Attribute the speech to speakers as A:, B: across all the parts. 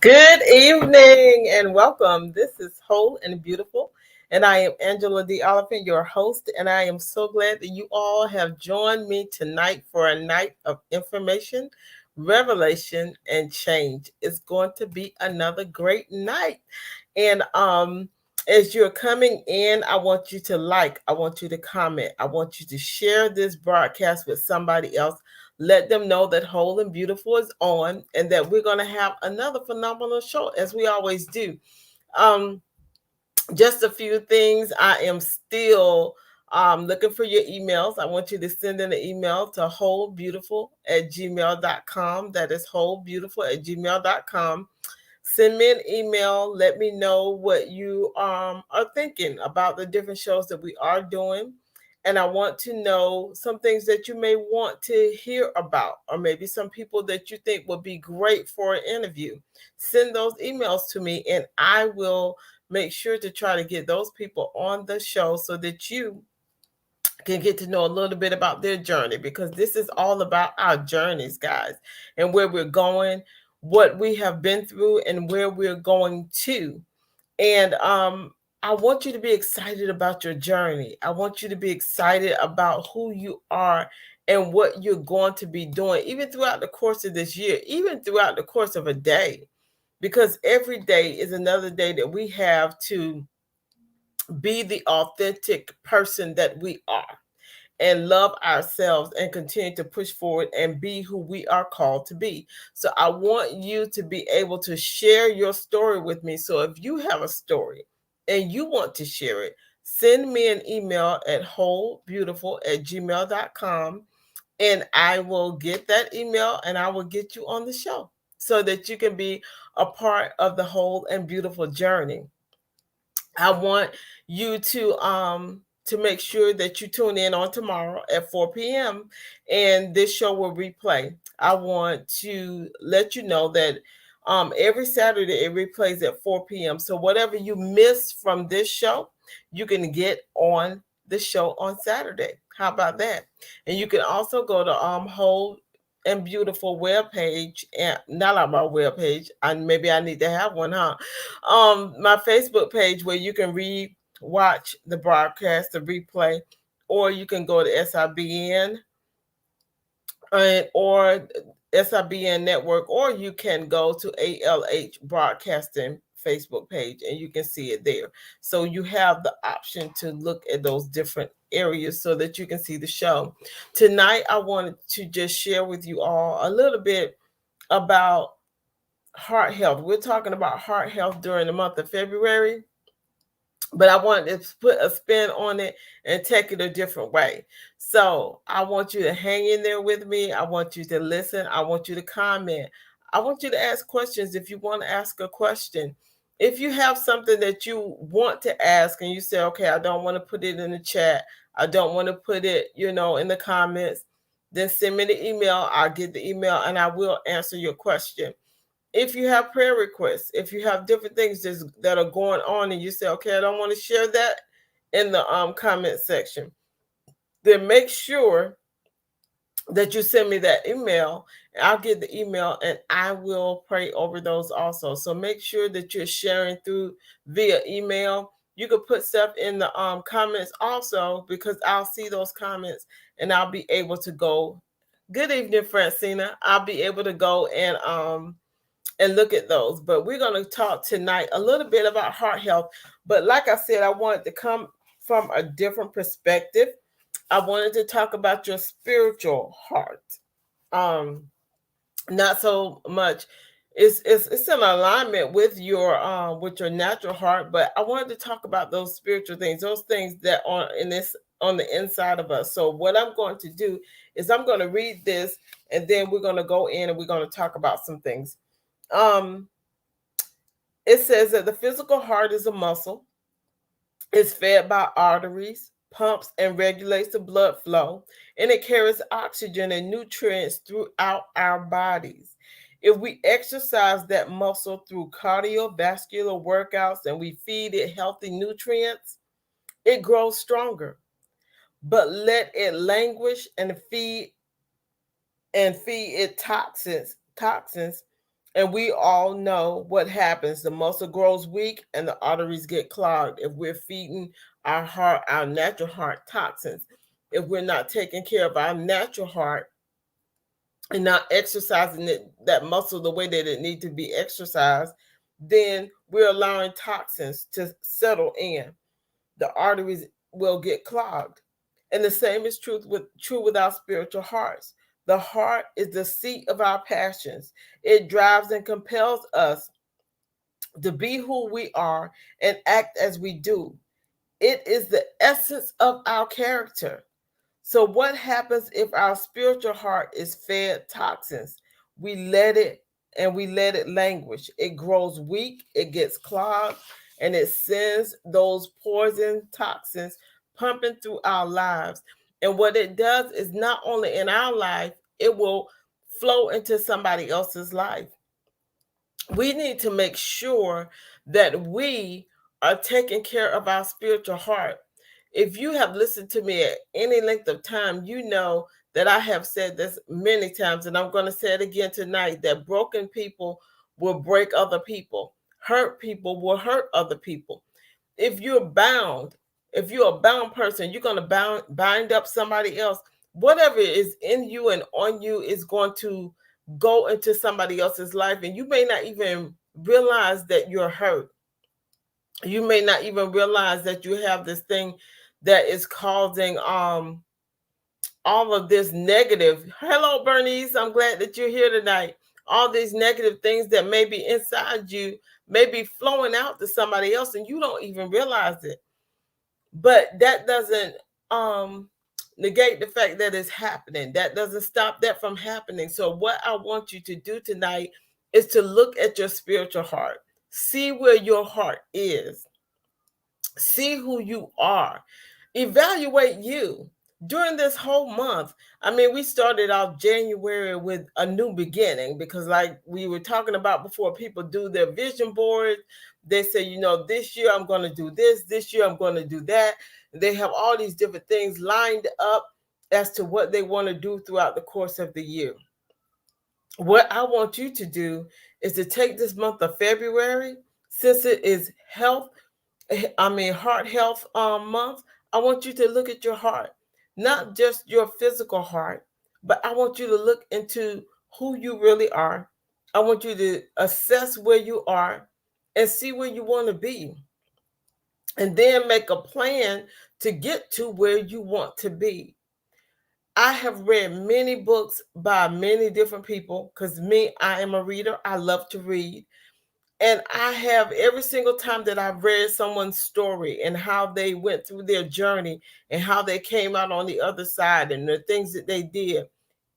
A: Good evening and welcome. This is Whole and Beautiful, and I am Angela Oliphant, your host, and I am so glad that you all have joined me tonight for a night of information, revelation, and change. It's going to be another great night. And as you're coming in, I want you to like, I want you to comment, I want you to share this broadcast with somebody else. Let them know that Whole and Beautiful is on and that we're going to have another phenomenal show as we always do. Um, just a few things. I am still looking for your emails. I want you to send in an email to wholebeautiful@gmail.com. That is wholebeautiful@gmail.com. Send me an email. Let me know what you are thinking about the different shows that we are doing. And I want to know some things that you may want to hear about, or maybe some people that you think would be great for an interview. Send those emails to me, and I will make sure to try to get those people on the show so that you can get to know a little bit about their journey, because this is all about our journeys, guys, and where we're going, what we have been through, and where we're going to. And I want you to be excited about your journey. I want you to be excited about who you are and what you're going to be doing, even throughout the course of this year, even throughout the course of a day, because every day is another day that we have to be the authentic person that we are and love ourselves and continue to push forward and be who we are called to be. So I want you to be able to share your story with me. So if you have a story and you want to share it, send me an email at wholebeautiful@gmail.com, and I will get that email and I will get you on the show so that you can be a part of the Whole and Beautiful journey. I want you to make sure that you tune in on tomorrow at 4 p.m. and this show will replay. I want to let you know that every Saturday it replays at 4 p.m. So whatever you miss from this show, you can get on the show on Saturday. How about that? And you can also go to Whole and Beautiful webpage, and not on my webpage. And maybe I need to have one, huh? My Facebook page where you can watch the broadcast, the replay, or you can go to SIBN or SIBN Network, or you can go to ALH Broadcasting Facebook page and you can see it there. So you have the option to look at those different areas so that you can see the show. Tonight, I wanted to just share with you all a little bit about heart health. We're talking about heart health during the month of February, but I wanted to put a spin on it and take it a different way. So I want you to hang in there with me. I want you to listen. I want you to comment. I want you to ask questions if you want to ask a question. If you have something that you want to ask and you say, okay, I don't want to put it in the chat, I don't want to put it, in the comments, then send me the email. I'll get the email and I will answer your question. If you have prayer requests, if you have different things that are going on and you say, okay, I don't want to share that in the comment section, then make sure that you send me that email. I'll get the email and I will pray over those also. So make sure that you're sharing through via email. You can put stuff in the comments also, because I'll see those comments and I'll be able to go. Good evening, Francina. I'll be able to go and look at those. But we're going to talk tonight a little bit about heart health. But like I said, I wanted to come from a different perspective. I wanted to talk about your spiritual heart. Not so much. It's in alignment with your natural heart, but I wanted to talk about those spiritual things, those things that are in this on the inside of us. So what I'm going to do is I'm going to read this, and then we're going to go in and we're going to talk about some things. It says that the physical heart is a muscle. It's fed by arteries, pumps, and regulates the blood flow, and it carries oxygen and nutrients throughout our bodies. If we exercise that muscle through cardiovascular workouts and we feed it healthy nutrients, it grows stronger. But let it languish and feed it toxins, And we all know what happens. The muscle grows weak and the arteries get clogged if we're feeding our heart, our natural heart toxins. If we're not taking care of our natural heart and not exercising that muscle the way that it needs to be exercised, then we're allowing toxins to settle in. The arteries will get clogged. And the same is true with our spiritual hearts. The heart is the seat of our passions. It drives and compels us to be who we are and act as we do. It is the essence of our character. So, what happens if our spiritual heart is fed toxins? We let it we let it languish. It grows weak, it gets clogged, and it sends those poison toxins pumping through our lives. And what it does is not only in our life, it will flow into somebody else's life. We need to make sure that we are taking care of our spiritual heart. If you have listened to me at any length of time, you know that I have said this many times, and I'm going to say it again tonight, that broken people will break other people. Hurt people will hurt other people. If you're bound, if you're a bound person, you're going to bind up somebody else. Whatever is in you and on you is going to go into somebody else's life, and you may not even realize that you're hurt. You may not even realize that you have this thing that is causing all of this negative. Hello, Bernice. I'm glad that you're here tonight. All these negative things that may be inside you may be flowing out to somebody else, and you don't even realize it. But that doesn't negate the fact that it's happening. That doesn't stop that from happening. So what I want you to do tonight is to look at your spiritual heart. See where your heart is. See who you are. Evaluate you. During this whole month, I mean, we started off January with a new beginning because, like we were talking about before, people do their vision boards. They say, you know, this year I'm going to do this year I'm going to do that. They have all these different things lined up as to what they want to do throughout the course of the year. What I want you to do is to take this month of February, since it is heart health month. I want you to look at your heart, not just your physical heart, but I want you to look into who you really are. I want you to assess where you are and see where you want to be, and then make a plan to get to where you want to be. I have read many books by many different people because I am a reader. I love to read. And I have, every single time that I've read someone's story and how they went through their journey and how they came out on the other side and the things that they did,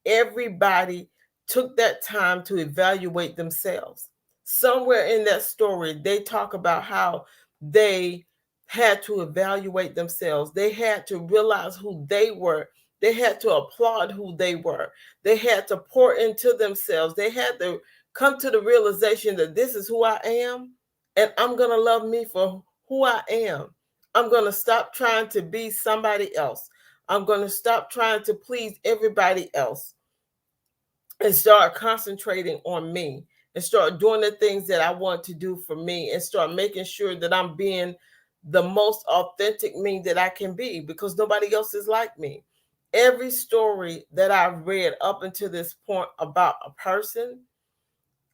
A: everybody took that time to evaluate themselves. Somewhere in that story, they talk about how they had to evaluate themselves. They had to realize who they were. They had to applaud who they were. They had to pour into themselves. They had to come to the realization that this is who I am, and I'm going to love me for who I am. I'm going to stop trying to be somebody else. I'm going to stop trying to please everybody else and start concentrating on me and start doing the things that I want to do for me and start making sure that I'm being the most authentic me that I can be, because nobody else is like me. Every story that I've read up until this point about a person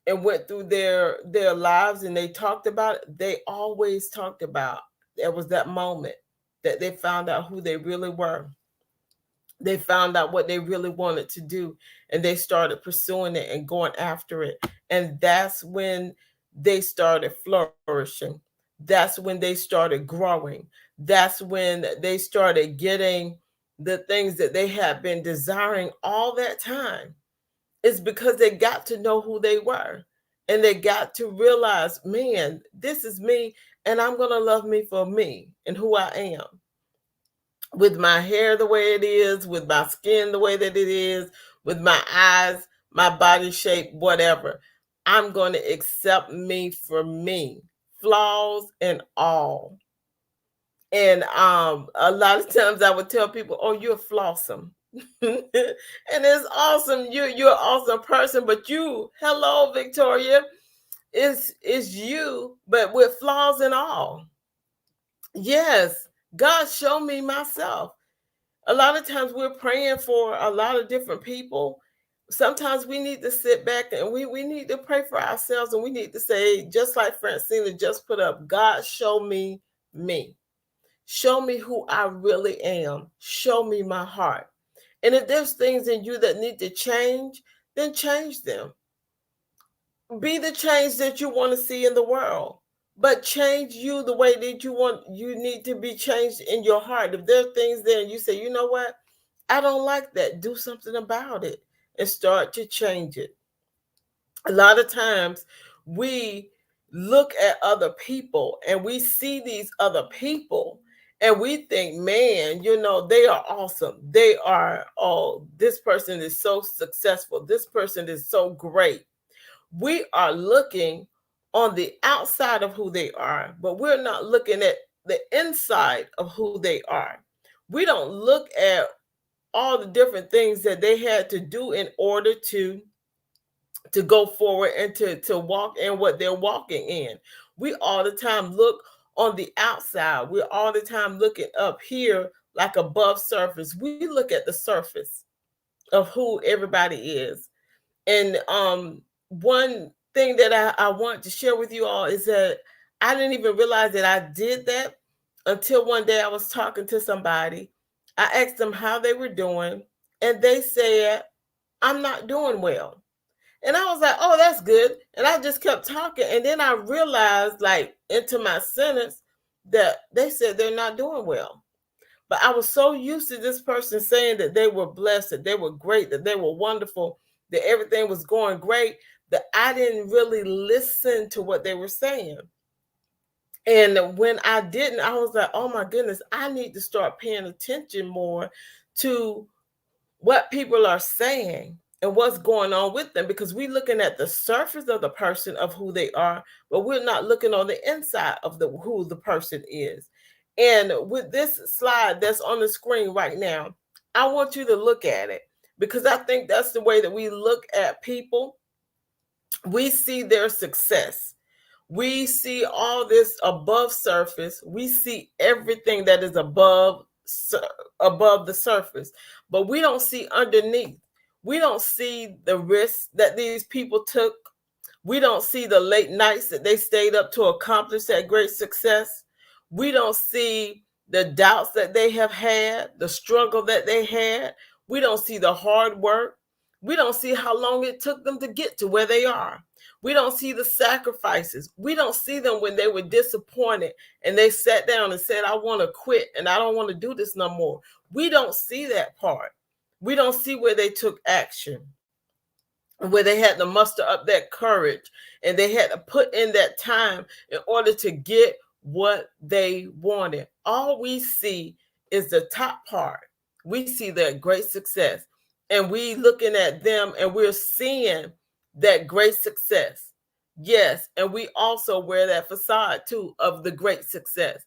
A: and went through their lives and they talked about it, they always talked about there was that moment that they found out who they really were. They found out what they really wanted to do, and they started pursuing it and going after it. And that's when they started flourishing. That's when they started growing. That's when they started getting the things that they had been desiring all that time. It's because they got to know who they were, and they got to realize, man, this is me, and I'm going to love me for me and who I am, with my hair the way it is, with my skin the way that it is, with my eyes, my body shape, whatever. I'm going to accept me for me, flaws and all. And a lot of times I would tell people, oh, you're flawsome. And it's awesome. You're an awesome person, but hello, Victoria, is you, but with flaws and all. Yes, God, show me myself. A lot of times we're praying for a lot of different people. Sometimes we need to sit back and we need to pray for ourselves, and we need to say, just like Francina just put up, God, show me me. Show me who I really am. Show me my heart. And if there's things in you that need to change, then change them. Be the change that you want to see in the world. But change you the way that you need to be changed in your heart. If there are things there and you say, you know what, I don't like that, do something about it and start to change it. A lot of times we look at other people and we see these other people and we think, man, they are awesome. They are, oh, this person is so successful. This person is so great. We are looking on the outside of who they are, but we're not looking at the inside of who they are. We don't look at all the different things that they had to do in order to go forward and to walk in what they're walking in. We all the time look on the outside. We're all the time looking up here like above surface. We look at the surface of who everybody is. And one thing that I want to share with you all is that I didn't even realize that I did that until one day I was talking to somebody. I asked them how they were doing, and they said, I'm not doing well. And I was like, oh, that's good. And I just kept talking. And then I realized, like, into my sentence, that they said they're not doing well. But I was so used to this person saying that they were blessed, that they were great, that they were wonderful, that everything was going great, that I didn't really listen to what they were saying. And when I didn't, I was like, oh my goodness, I need to start paying attention more to what people are saying and what's going on with them, because we're looking at the surface of the person of who they are, but we're not looking on the inside of who the person is. And with this slide that's on the screen right now, I want you to look at it, because I think that's the way that we look at people. We see their success. We see all this above surface. We see everything that is above the surface, but we don't see underneath. We don't see the risks that these people took. We don't see the late nights that they stayed up to accomplish that great success. We don't see the doubts that they have had, the struggle that they had. We don't see the hard work. We don't see how long it took them to get to where they are. We don't see the sacrifices. We don't see them when they were disappointed and they sat down and said, I want to quit and I don't want to do this no more. We don't see that part. We don't see where they took action, where they had to muster up that courage and they had to put in that time in order to get what they wanted. All we see is the top part. We see their great success, and we looking at them and we're seeing that great success. Yes, and we also wear that facade too of the great success.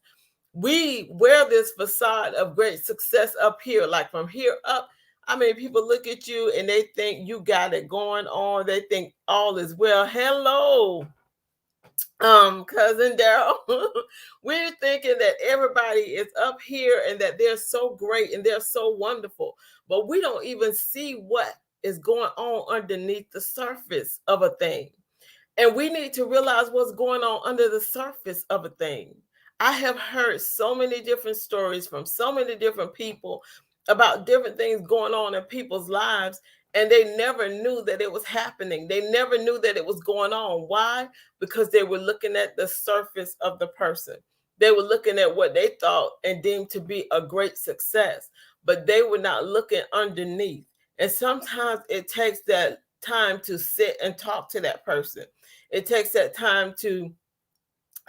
A: We wear this facade of great success up here, like from here up. I mean, people look at you and they think you got it going on. They think all is well. Hello, cousin Daryl. We're thinking that everybody is up here and that they're so great and they're so wonderful, but we don't even see what is going on underneath the surface of a thing. And we need to realize what's going on under the surface of a thing. I have heard so many different stories from so many different people about different things going on in people's lives, and they never knew that it was happening. They never knew that it was going on. Why? Because they were looking at the surface of the person. They were looking at what they thought and deemed to be a great success, but they were not looking underneath. And sometimes it takes that time to sit and talk to that person. It takes that time to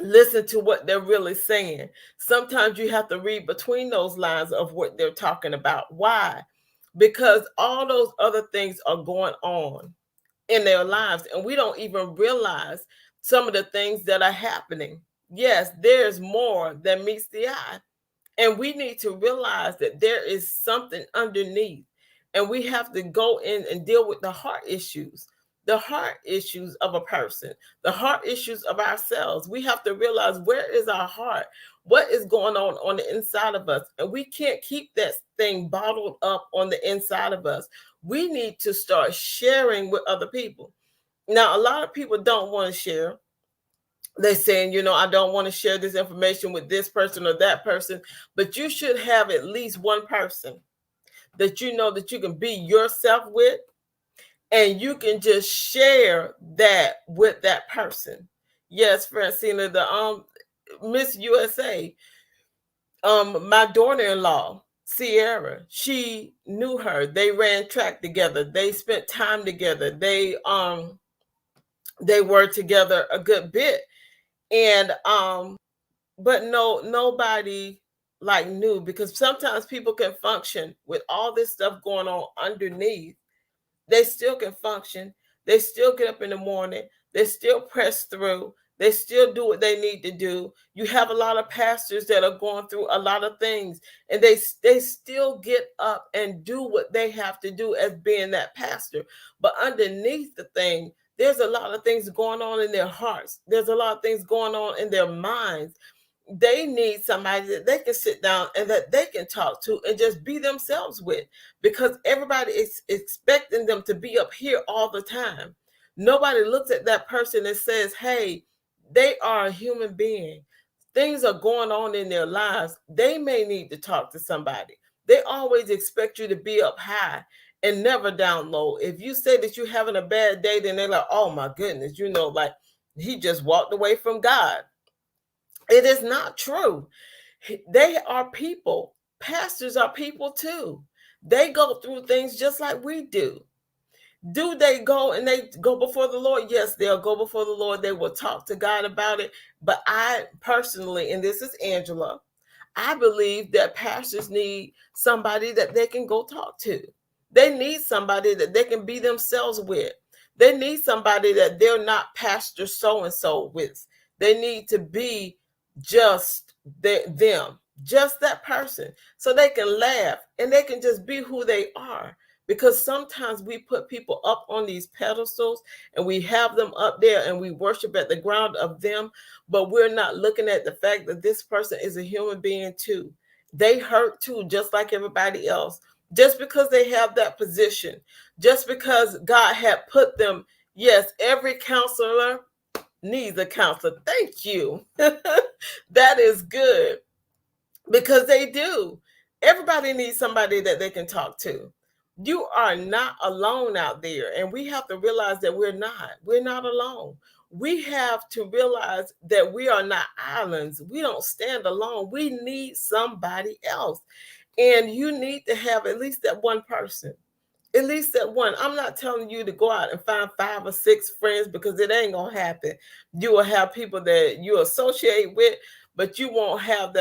A: listen to what they're really saying. Sometimes you have to read between those lines of what they're talking about. Why? Because all those other things are going on in their lives, and we don't even realize some of the things that are happening. Yes, there's more than meets the eye. And we need to realize that there is something underneath. and we have to go in and deal with the heart issues. The heart issues of a person, the heart issues of ourselves. We have to realize, where is our heart? What is going on the inside of us? And we can't keep that thing bottled up on the inside of us. We need to start sharing with other people. Now, a lot of people don't want to share. They're saying, I don't want to share this information with this person or that person, but you should have at least one person that you know that you can be yourself with, and you can just share that with that person. Yes, Francina, the Miss USA, my daughter-in-law, Sierra, she knew her. They ran track together. They spent time together. They were together a good bit. And but nobody like knew, because sometimes people can function with all this stuff going on underneath. They still can function. They still get up in the morning. They still press through. They still do what they need to do. You have a lot of pastors that are going through a lot of things, and they still get up and do what they have to do as being that pastor. But underneath the thing, there's a lot of things going on in their hearts. There's a lot of things going on in their minds. They need somebody that they can sit down and that they can talk to and just be themselves with, because everybody is expecting them to be up here all the time. Nobody looks at that person and says, hey, they are a human being. Things are going on in their lives. They may need to talk to somebody. They always expect you to be up high and never down low. If you say that you're having a bad day, then they're like, oh my goodness, like he just walked away from God. It is not true. They are people. Pastors are people too. They go through things just like we do. Do they go and they go before the Lord? Yes, they'll go before the Lord. They will talk to God about it. But I personally, and this is Angela, I believe that pastors need somebody that they can go talk to. They need somebody that they can be themselves with. They need somebody that they're not pastor so and so with. They need to be just them, just that person, so they can laugh and they can just be who they are. Because sometimes we put people up on these pedestals and we have them up there and we worship at the ground of them, but we're not looking at the fact that this person is a human being too. They hurt too, just like everybody else. Just because they have that position, just because God had put them, yes, every counselor needs a counselor. Thank you. That is good, because they do. Everybody needs somebody that they can talk to. You are not alone out there, and we have to realize that we're not. We're not alone. We have to realize that we are not islands. We don't stand alone. We need somebody else. And you need to have at least that one person. At least that one. I'm not telling you to go out and find 5 or 6 friends, because it ain't gonna happen. You will have people that you associate with, but you won't have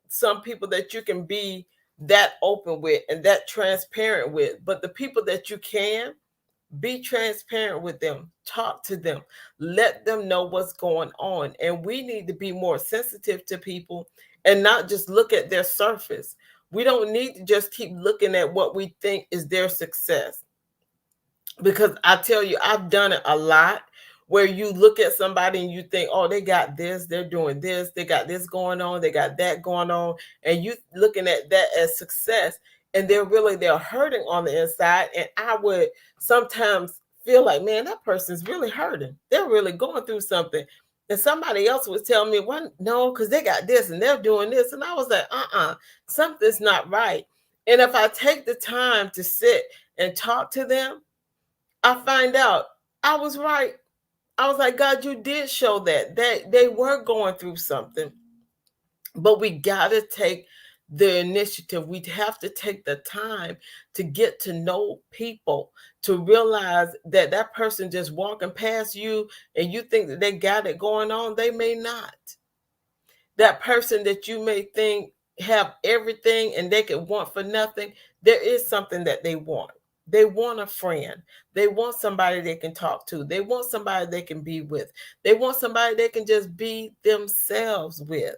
A: some people that you can be that open with and that transparent with. But the people that you can be transparent with them, talk to them, let them know what's going on. And we need to be more sensitive to people and not just look at their surface. We don't need to just keep looking at what we think is their success. Because I tell you, I've done it a lot, where you look at somebody and you think, oh, they got this, they're doing this, they got this going on, they got that going on, and you looking at that as success, and they're hurting on the inside. And I would sometimes feel like, man, that person's really hurting. They're really going through something. And somebody else was telling me, well, no, because they got this and they're doing this. And I was like, something's not right. And if I take the time to sit and talk to them, I find out I was right. I was like, God, you did show that they were going through something. But we got to take the initiative. We have to take the time to get to know people, to realize that that person just walking past you and you think that they got it going on. They may not. That person that you may think have everything and they could want for nothing, there is something that they want. They want a friend. They want somebody they can talk to. They want somebody they can be with. They want somebody they can just be themselves with.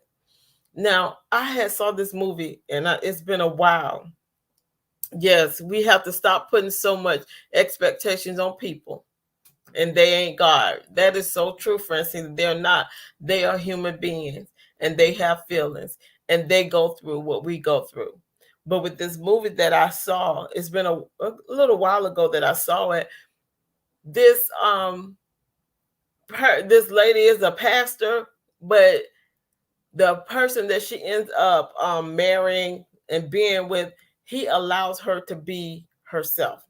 A: Now, I had saw this movie, and it's been a while, Yes, we have to stop putting so much expectations on people, and they ain't God. That is so true, Francine. They're not. They are human beings, and they have feelings, and they go through what we go through. But with this movie that I saw, it's been a little while ago that I saw it. This this lady is a pastor, but the person that she ends up marrying and being with, he allows her to be herself,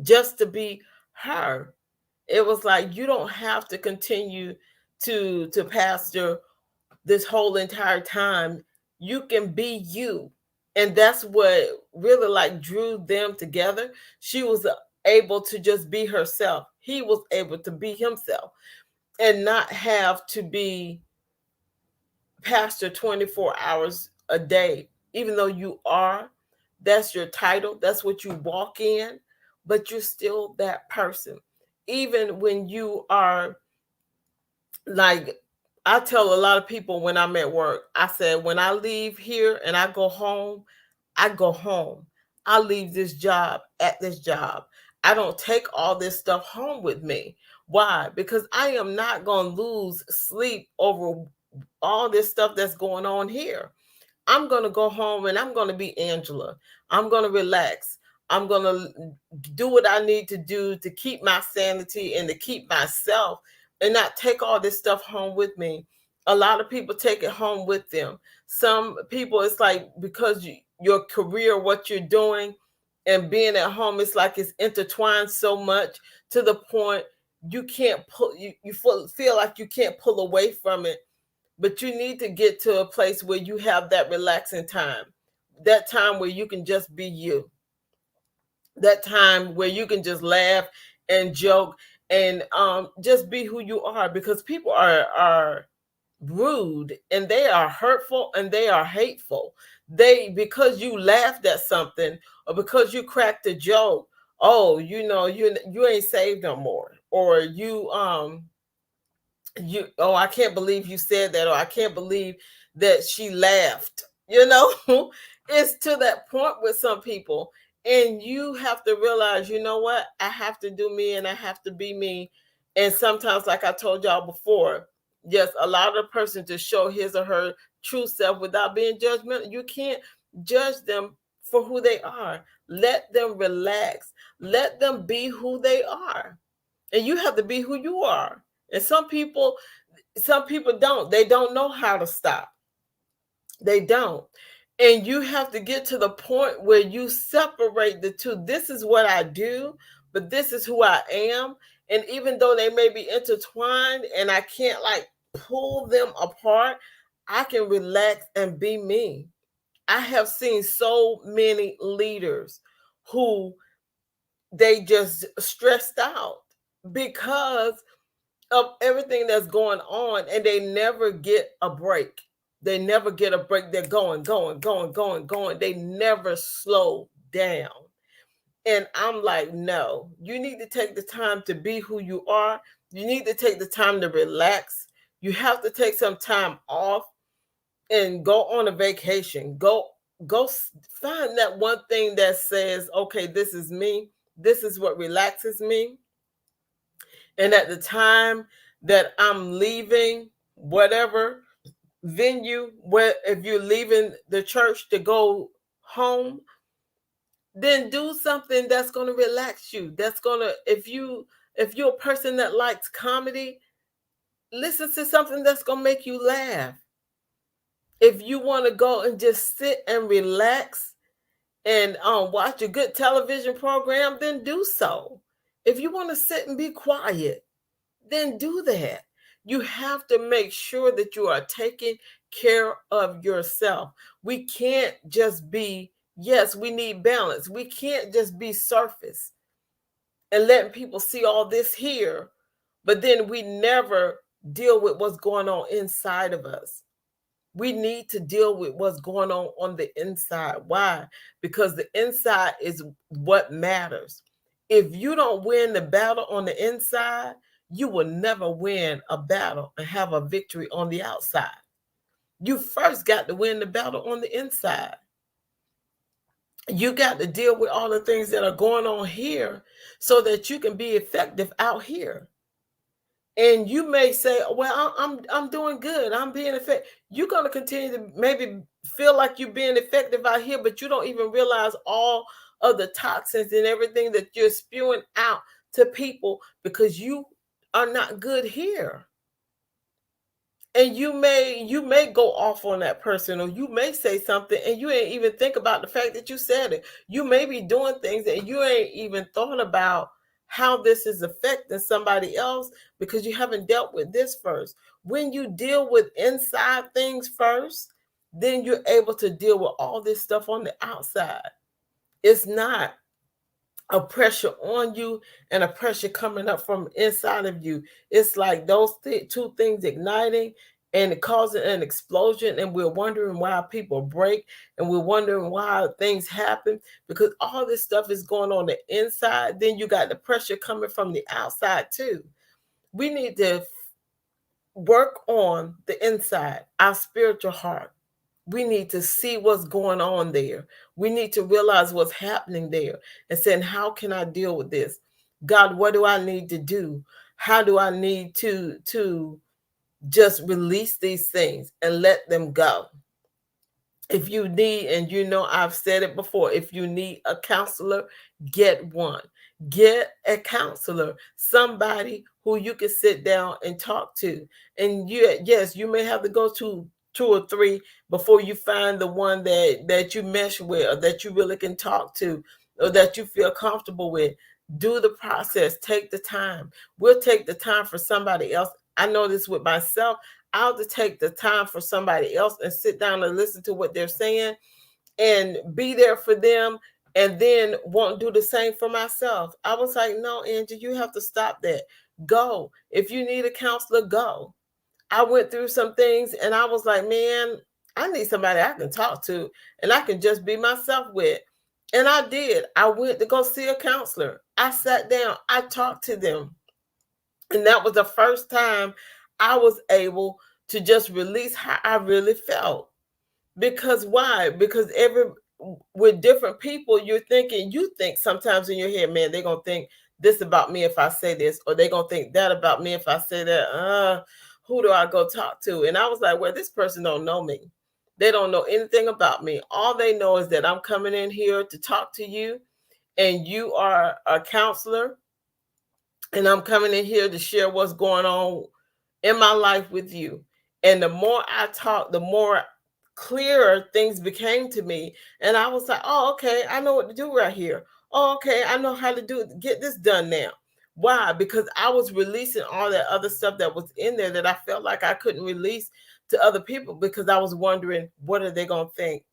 A: just to be her. It was like, you don't have to continue to pastor this whole entire time. You can be you. And that's what really like drew them together. She was able to just be herself. He was able to be himself and not have to be pastor 24 hours a day, even though you are. That's your title, that's what you walk in, but you're still that person. Even when you are like, I tell a lot of people when I'm at work, I said, when I leave here and I go home, I go home. I leave this job at this job. I don't take all this stuff home with me. Why? Because I am not going to lose sleep over all this stuff that's going on here. I'm going to go home and I'm going to be Angela. I'm going to relax. I'm going to do what I need to do to keep my sanity and to keep myself and not take all this stuff home with me. A lot of people take it home with them. Some people, it's like because your career, what you're doing, and being at home, it's like it's intertwined so much to the point you can't pull, you feel like you can't pull away from it. But you need to get to a place where you have that relaxing time, that time where you can just be you, that time where you can just laugh and joke and just be who you are, because people are rude and they are hurtful and they are hateful. They, because you laughed at something or because you cracked a joke, oh, you ain't saved no more, or you, oh, I can't believe you said that, or I can't believe that she laughed. It's to that point with some people, and you have to realize, you know what, I have to do me and I have to be me. And sometimes, like I told y'all before, yes, allow the person to show his or her true self without being judgmental. You can't judge them for who they are. Let them relax, let them be who they are, and you have to be who you are. And some people don't. They don't know how to stop. They don't. And you have to get to the point where you separate the two. This is what I do, but this is who I am. And even though they may be intertwined and I can't like pull them apart, I can relax and be me. I have seen so many leaders who they just stressed out because of everything that's going on, and they never get a break. They never get a break. They're going, going, going, going, going. They never slow down. And I'm like, no, you need to take the time to be who you are. You need to take the time to relax. You have to take some time off and go on a vacation. Go find that one thing that says, okay, this is me. This is what relaxes me. And at the time that I'm leaving whatever venue, where if you're leaving the church to go home, then do something that's going to relax you. That's going to, if you're a person that likes comedy, listen to something that's going to make you laugh. If you want to go and just sit and relax and watch a good television program, then do so. If you want to sit and be quiet, then do that. You have to make sure that you are taking care of yourself. We can't just be, yes, we need balance. We can't just be surface and letting people see all this here, but then we never deal with what's going on inside of us. We need to deal with what's going on the inside. Why? Because the inside is what matters. If you don't win the battle on the inside, you will never win a battle and have a victory on the outside. You first got to win the battle on the inside. You got to deal with all the things that are going on here so that you can be effective out here. And you may say, well, I'm doing good, I'm being effective. You're going to continue to maybe feel like you're being effective out here, but you don't even realize all of the toxins and everything that you're spewing out to people because you are not good here. And you may go off on that person, or you may say something and you ain't even think about the fact that you said it. You may be doing things that you ain't even thought about how this is affecting somebody else because you haven't dealt with this first. When you deal with inside things first, then you're able to deal with all this stuff on the outside. It's not a pressure on you and a pressure coming up from inside of you. It's like those two things igniting and causing an explosion, and we're wondering why people break, and we're wondering why things happen, because all this stuff is going on the inside. Then you got the pressure coming from the outside too. We need to work on the inside, our spiritual heart. We need to see what's going on there. We need to realize what's happening there and saying, how can I deal with this? God, what do I need to do? How do I need to just release these things and let them go? If you need, and you know, I've said it before, if you need a counselor, get one. Get a counselor, somebody who you can sit down and talk to. And yes, you may have to go to 2 or 3 before you find the one that you mesh with, or that you really can talk to, or that you feel comfortable with. Do the process, take the time. We'll take the time for somebody else. I know this with myself. I'll just take the time for somebody else and sit down and listen to what they're saying and be there for them, and then won't do the same for myself. I was like, no, Angie, you have to stop that. Go. If you need a counselor, go. I went through some things and I was like, man, I need somebody I can talk to and I can just be myself with. And I did. I went to go see a counselor. I sat down, I talked to them. And that was the first time I was able to just release how I really felt. Because why? Because with different people, you think sometimes in your head, man, they're gonna think this about me if I say this, or they're gonna think that about me if I say that. Who do I go talk to? And I was like, well, this person don't know me. They don't know anything about me. All they know is that I'm coming in here to talk to you, and you are a counselor, and I'm coming in here to share what's going on in my life with you. And the more I talked, the more clearer things became to me. And I was like, oh, okay, I know what to do right here. Oh, okay, I know how to get this done now. Why? Because I was releasing all that other stuff that was in there that I felt like I couldn't release to other people, because I was wondering, what are they going to think?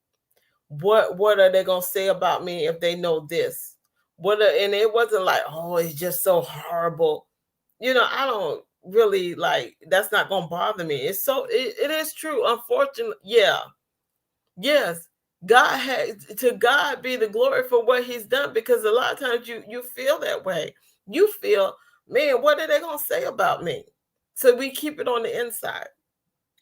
A: What are they going to say about me if they know this? And it wasn't like, oh, it's just so horrible. I don't really like, that's not gonna bother me. It is true. Unfortunately, yeah. Yes. To God be the glory for what he's done, because a lot of times you feel that way. You feel, man, what are they gonna say about me? So we keep it on the inside.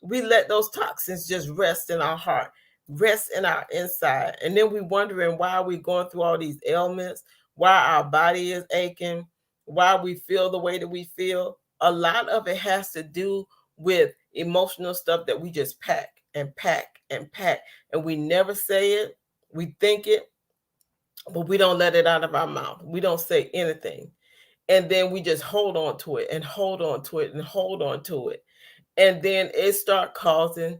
A: We let those toxins just rest in our heart, rest in our inside. And then we wondering why we're going through all these ailments, why our body is aching, why we feel the way that we feel. A lot of it has to do with emotional stuff that we just pack and pack and pack. And we never say it. We think it, but we don't let it out of our mouth. We don't say anything. And then we just hold on to it and hold on to it and hold on to it. And then it start causing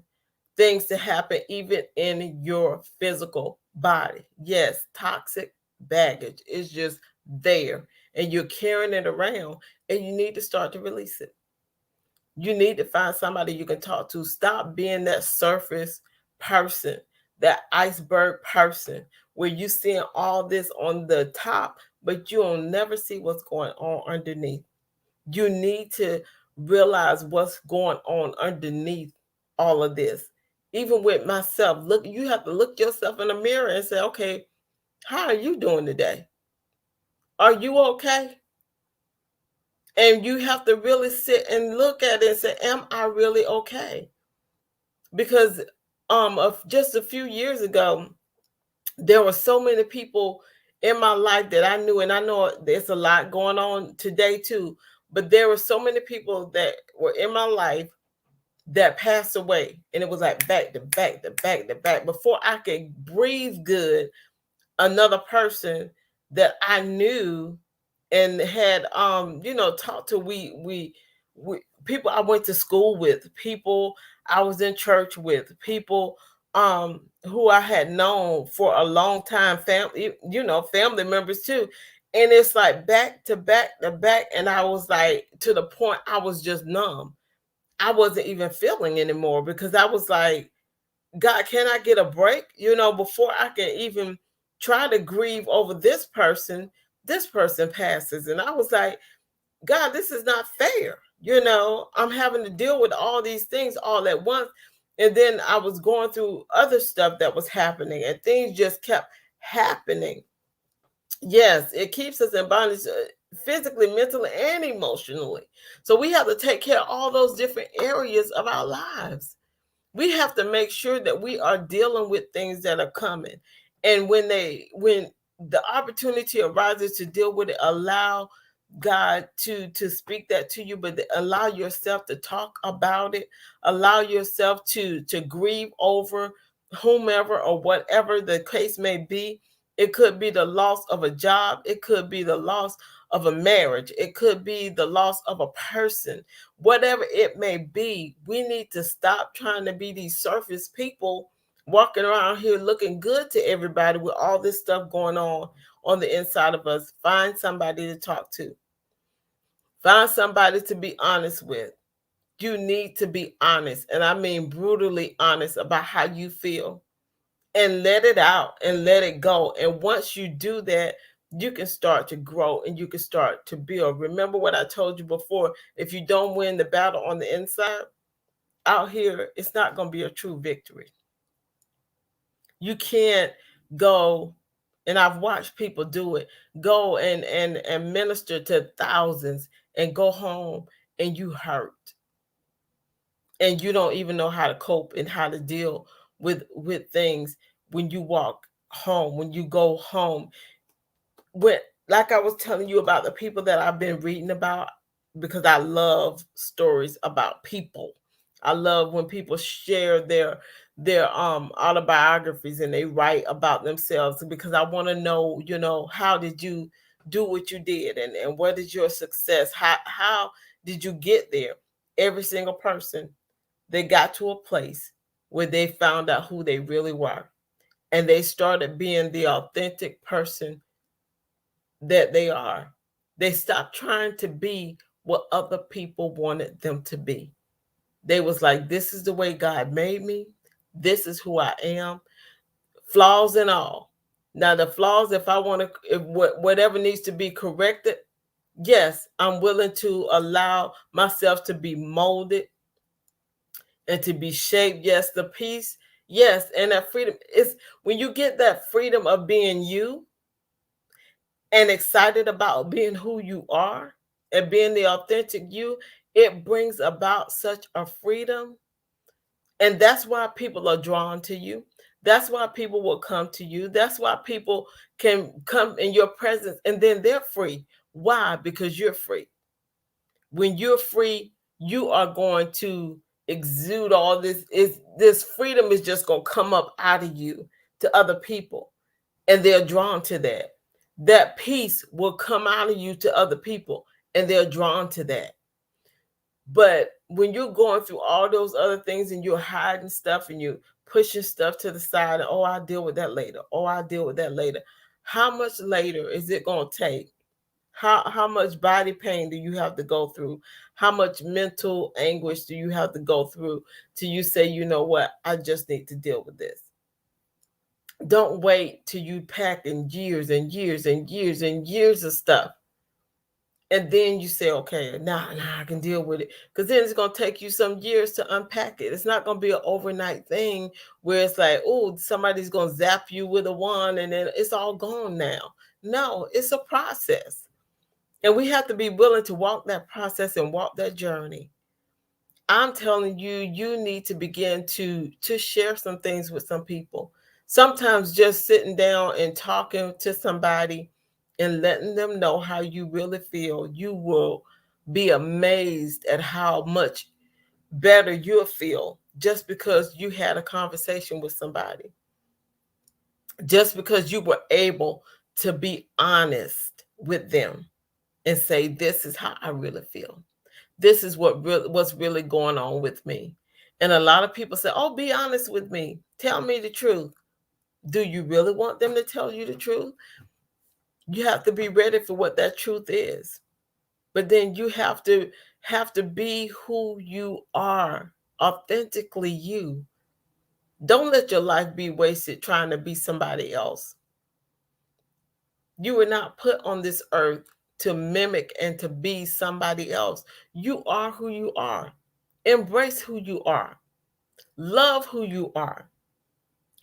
A: things to happen even in your physical body. Yes, toxic baggage is just there, and you're carrying it around, and you need to start to release it. You need to find somebody you can talk to. Stop being that surface person, that iceberg person, where you seeing all this on the top, but you'll never see what's going on underneath. You need to realize what's going on underneath all of this. Even with myself, you have to look yourself in the mirror and say, okay, how are you doing today? Are you okay? And you have to really sit and look at it and say, am I really okay? Because of just a few years ago, There were so many people in my life that I knew, and I know there's a lot going on today too, but there were so many people that were in my life that passed away, and it was like back to back to back to back. Before I could breathe good, another person that I knew and had talked to, we people I went to school with, people I was in church with, people who I had known for a long time, family, family members too. And it's like back to back to back, and I was like, to the point I was just numb. I wasn't even feeling anymore, because I was like, God, can I get a break? Before I can even try to grieve over this person passes. And I was like, God, this is not fair. I'm having to deal with all these things all at once. And then I was going through other stuff that was happening, and things just kept happening. Yes, it keeps us in bondage, physically, mentally, and emotionally. So we have to take care of all those different areas of our lives. We have to make sure that we are dealing with things that are coming. And when the opportunity arises to deal with it, allow God to speak that to you, but allow yourself to talk about it. Allow yourself to grieve over whomever or whatever the case may be. It could be the loss of a job. It could be the loss of a marriage. It could be the loss of a person. Whatever it may be, we need to stop trying to be these surface people walking around here looking good to everybody with all this stuff going on the inside of us. Find somebody to talk to. Find somebody to be honest with. You need to be honest, and I mean brutally honest, about how you feel, and let it out and let it go. And once you do that, you can start to grow and you can start to build. Remember what I told you before: if you don't win the battle on the inside, out here, it's not going to be a true victory. You can't go, and I've watched people do it, go and minister to thousands and go home and you hurt, and you don't even know how to cope and how to deal with things when you walk home, when you go home. When, like I was telling you about the people that I've been reading about, because I love stories about people. I love when people share their autobiographies and they write about themselves, because I want to know, how did you do what you did, and what is your success? How did you get there? Every single person, they got to a place where they found out who they really were, and they started being the authentic person that they are. They stopped trying to be what other people wanted them to be. They was like, this is the way God made me. This is who I am, flaws and all. Now the flaws, if I want to, if whatever needs to be corrected, yes, I'm willing to allow myself to be molded and to be shaped. Yes, the peace. Yes, and that freedom is when you get that freedom of being you and excited about being who you are and being the authentic you, it brings about such a freedom. And that's why people are drawn to you. That's why people will come to you. That's why people can come in your presence and then they're free. Why? Because you're free. When you're free, you are going to exude all this. Is this freedom is just going to come up out of you to other people, and they're drawn to that. That peace will come out of you to other people, and they're drawn to that. But when you're going through all those other things and you're hiding stuff and you're pushing stuff to the side, and, oh, I'll deal with that later. Oh, I'll deal with that later. How much later is it going to take? How much body pain do you have to go through? How much mental anguish do you have to go through till you say, you know what, I just need to deal with this? Don't wait till you pack in years and years and years and years of stuff. And then you say, okay, now I can deal with it. Because then it's going to take you some years to unpack it. It's not going to be an overnight thing where it's like, oh, somebody's going to zap you with a wand and then it's all gone now. No, it's a process. And we have to be willing to walk that process and walk that journey. I'm telling you, you need to begin to share some things with some people. Sometimes just sitting down and talking to somebody and letting them know how you really feel, you will be amazed at how much better you'll feel just because you had a conversation with somebody, just because you were able to be honest with them and say, this is how I really feel. This is what's really going on with me. And a lot of people say, oh, be honest with me. Tell me the truth. Do you really want them to tell you the truth? You have to be ready for what that truth is. But then you have to be who you are, authentically you. Don't let your life be wasted trying to be somebody else. You were not put on this earth to mimic and to be somebody else. You are who you are. Embrace who you are. Love who you are.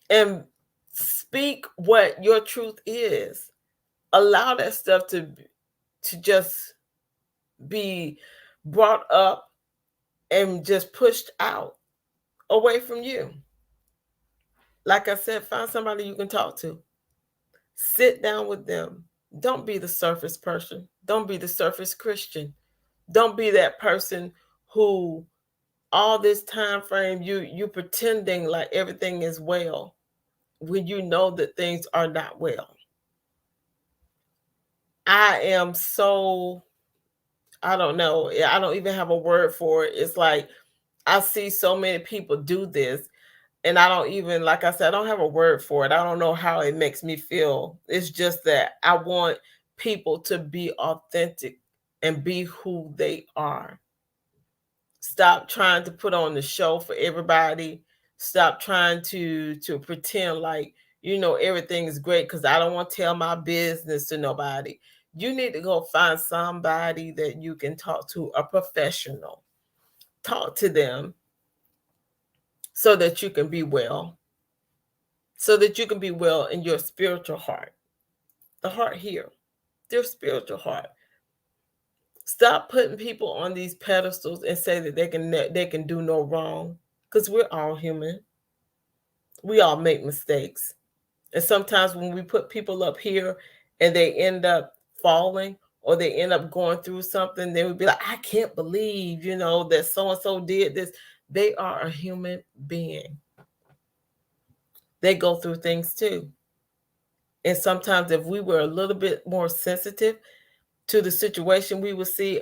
A: And speak what your truth is. Allow that stuff to just be brought up and just pushed out away from you. Like I said, find somebody you can talk to. Sit down with them. Don't be the surface person. Don't be the surface Christian. Don't be that person who all this time frame you pretending like everything is well when you know that things are not well. I am so, I don't know. I don't even have a word for it. It's like I see so many people do this, and I don't even, like I said, I don't have a word for it. I don't know how it makes me feel. It's just that I want people to be authentic and be who they are. Stop trying to put on the show for everybody. Stop trying to pretend like everything is great, because I don't want to tell my business to nobody. You need to go find somebody that you can talk to, a professional. Talk to them so that you can be well. So that you can be well in your spiritual heart. The heart here, their spiritual heart. Stop putting people on these pedestals and say that they can do no wrong, because we're all human. We all make mistakes. And sometimes when we put people up here and they end up falling or they end up going through something, they would be like, I can't believe, that so and so did this. They are a human being. They go through things too. And sometimes if we were a little bit more sensitive to the situation, we would see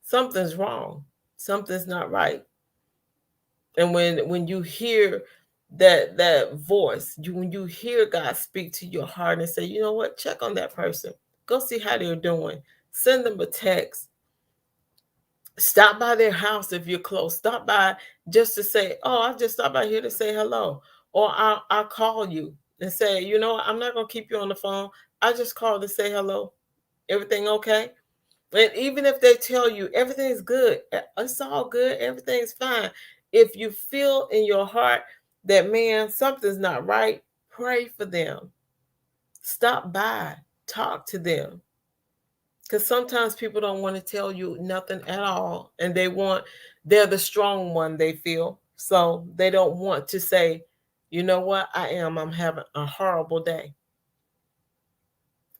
A: something's wrong. Something's not right. And when you hear that voice, when you hear God speak to your heart and say, you know what, check on that person. Go see how they're doing. Send them a text. Stop by their house if you're close. Stop by just to say, oh, I just stopped by here to say hello. Or I'll call you and say, I'm not going to keep you on the phone. I just called to say hello. Everything okay? And even if they tell you everything's good, it's all good, everything's fine. If you feel in your heart that, man, something's not right, pray for them. Stop by, talk to them. Because sometimes people don't want to tell you nothing at all. And they're the strong one, they feel. So they don't want to say, you know what, I'm having a horrible day.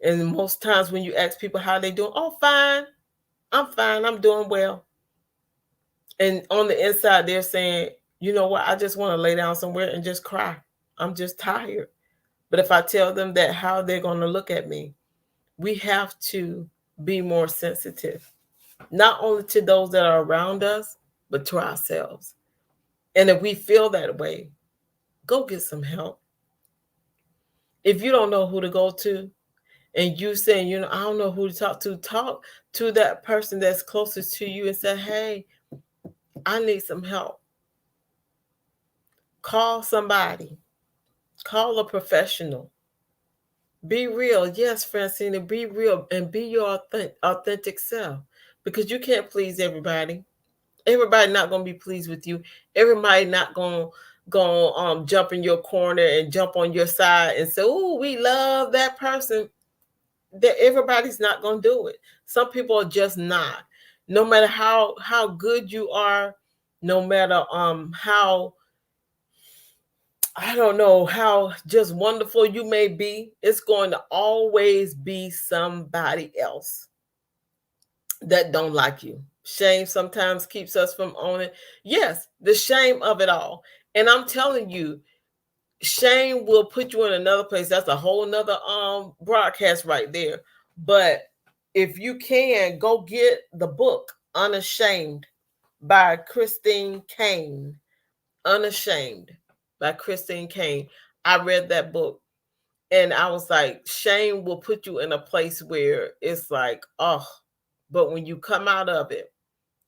A: And most times when you ask people how they doing, oh, fine. I'm fine. I'm doing well. And on the inside, they're saying, you know what? I just want to lay down somewhere and just cry. I'm just tired. But if I tell them that, how they're going to look at me? We have to be more sensitive, not only to those that are around us, but to ourselves. And if we feel that way, go get some help. If you don't know who to go to, and you saying, I don't know who to talk to that person that's closest to you and say, hey, I need some help. Call somebody. Call a professional. Be real. Yes, Francina, be real and be your authentic self, because you can't please everybody. Everybody not going to be pleased with you. Everybody not going to jump in your corner and jump on your side and say, oh, we love that person. That everybody's not going to do it. Some people are just not. No matter how good you are, no matter how I don't know how just wonderful you may be, it's going to always be somebody else that don't like you. Shame sometimes keeps us from owning. Yes, the shame of it all. And I'm telling you, shame will put you in another place. That's a whole nother broadcast right there. But if you can, go get the book Unashamed by Christine Kane. Unashamed by Christine Kane. I read that book and I was like, shame will put you in a place where it's like, oh, but when you come out of it,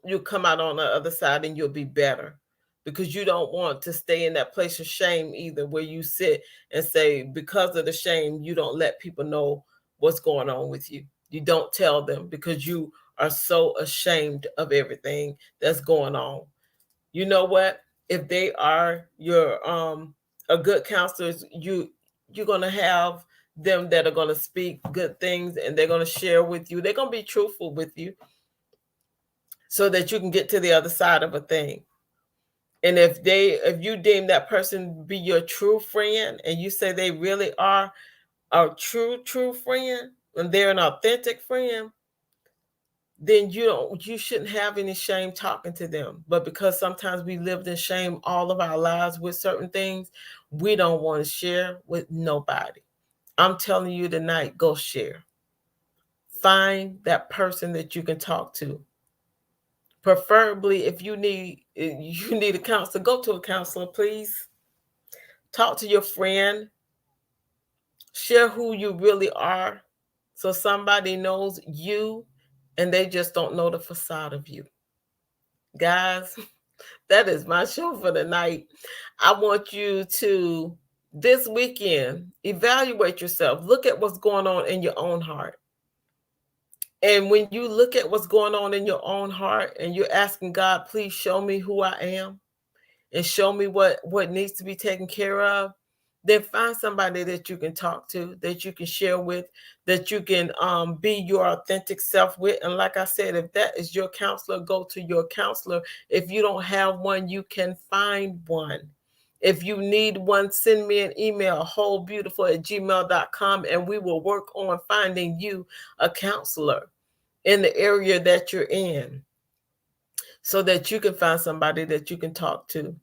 A: you'll come out on the other side and you'll be better, because you don't want to stay in that place of shame either, where you sit and say, because of the shame, you don't let people know what's going on with you. You don't tell them because you are so ashamed of everything that's going on. You know what? If they are your a good counselors, you're gonna have them that are gonna speak good things and they're gonna share with you. They're gonna be truthful with you so that you can get to the other side of a thing. And if you deem that person be your true friend and you say they really are a true friend and they're an authentic friend, then you shouldn't have any shame talking to them. But because sometimes we lived in shame all of our lives with certain things, we don't want to share with nobody. I'm telling you tonight, go share. Find that person that you can talk to. Preferably, if you need a counselor, go to a counselor, please. Talk to your friend. Share who you really are, so somebody knows you and they just don't know the facade of you. Guys, that is my show for the night. I want you to, this weekend, evaluate yourself. Look at what's going on in your own heart. And when you look at what's going on in your own heart and you're asking God, please show me who I am and show me what needs to be taken care of, then find somebody that you can talk to, that you can share with, that you can be your authentic self with. And like I said, if that is your counselor, go to your counselor. If you don't have one, you can find one. If you need one, send me an email, wholebeautiful@gmail.com, and we will work on finding you a counselor in the area that you're in, so that you can find somebody that you can talk to.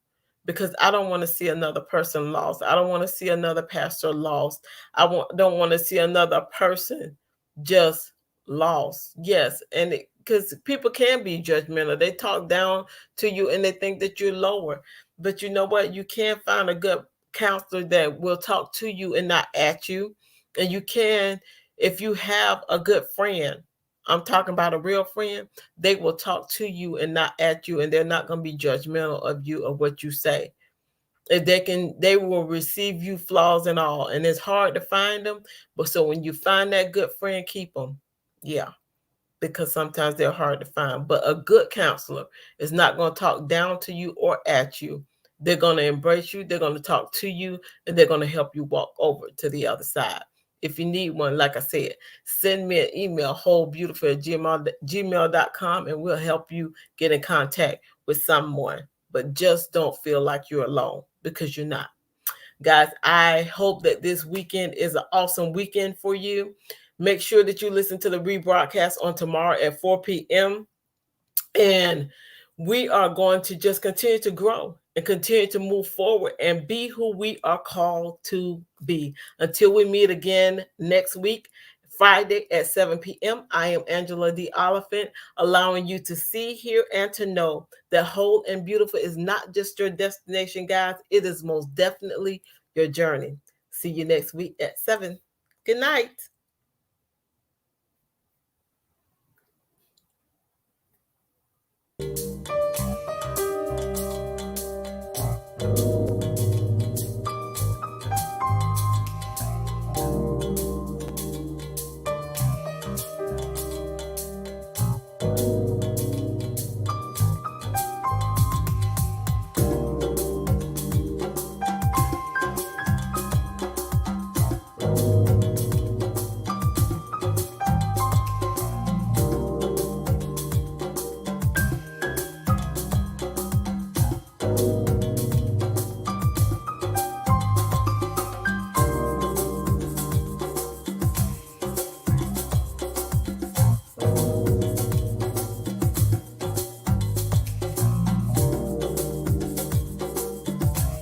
A: Because I don't want to see another person lost. I don't want to see another pastor lost. Don't want to see another person just lost. Yes, and because people can be judgmental. They talk down to you and they think that you're lower. But you know what? You can find a good counselor that will talk to you and not at you. And you can, if you have a good friend, I'm talking about a real friend, they will talk to you and not at you, and they're not going to be judgmental of you or what you say. If they will receive you flaws and all. And it's hard to find them, but so when you find that good friend, keep them. Yeah, because sometimes they're hard to find. But a good counselor is not going to talk down to you or at you. They're going to embrace you, they're going to talk to you, and they're going to help you walk over to the other side. If you need one, like I said, send me an email, wholebeautiful@gmail.com, and we'll help you get in contact with someone. But just don't feel like you're alone, because you're not. Guys, I hope that this weekend is an awesome weekend for you. Make sure that you listen to the rebroadcast on tomorrow at 4 p.m. And we are going to just continue to grow and continue to move forward and be who we are called to be. Until we meet again next week, Friday at 7 p.m., I am Angela Oliphant, allowing you to see, hear, and to know that whole and beautiful is not just your destination, guys. It is most definitely your journey. See you next week at 7. Good night.